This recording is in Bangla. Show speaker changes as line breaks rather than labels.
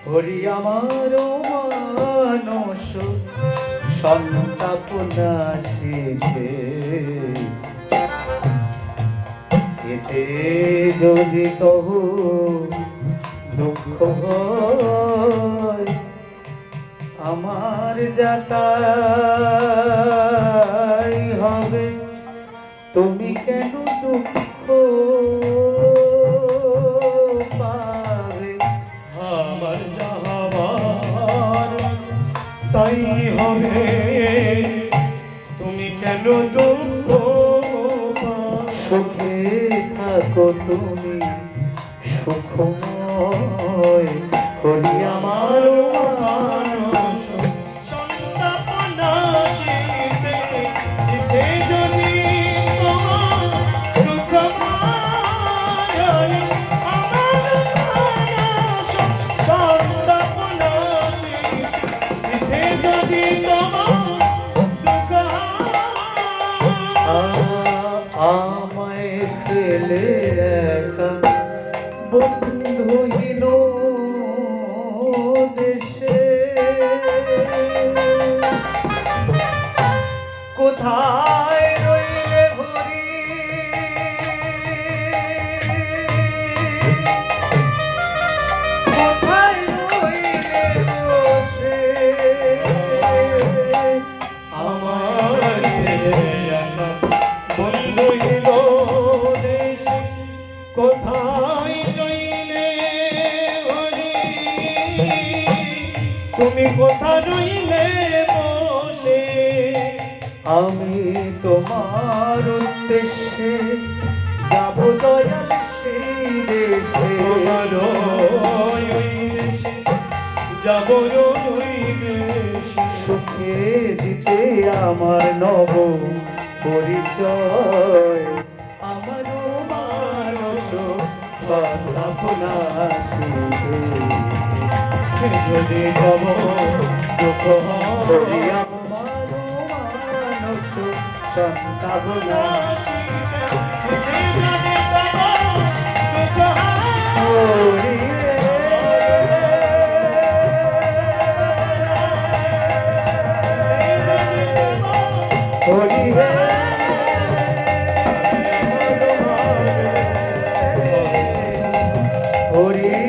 হরি আমার মানস সন্তাপ নাশিতে, এতে যদি তবু দুঃখ হয় আমার যাতাই হবে, তুমি কেন দুঃখ পাবে?
আমার যাবার তাই হবে, তুমি কেন দুঃখ পাবে?
সুখে থাকো তুমি সুখময়, হরি আমার
মানুষ সন্তাপ নাশিতে, এতে যদি তোমার দুঃখ হয়, আমার মানুষ সন্তাপ নাশিতে, এতে যদি তোমার দুঃখ হয়।
আমায় ফেলে একা বন্ধুহীন দেশে, কোথায় রইলে হরি? কোথায় রইলে বসে
আমার একা বন্ধুহীন দেশে, কোথায় রইলে হরি? তুমি কোথা রইলে বসে?
আমি তোমার উদ্দেশ্যে যাব দয়াল সেই দেশে,
তোমার ওই দেশে যাব ওই দেশে,
সুখে দিতে আমার নব পরিচয়, আমার মানস সন্তাপ নাশিতে,
যদি যাব দুঃখ
হরি
হয়,
আমার মানস সন্তাপ নাশিতে,
যদি যাব দুঃখ হয়,
হরি হরি রে হরি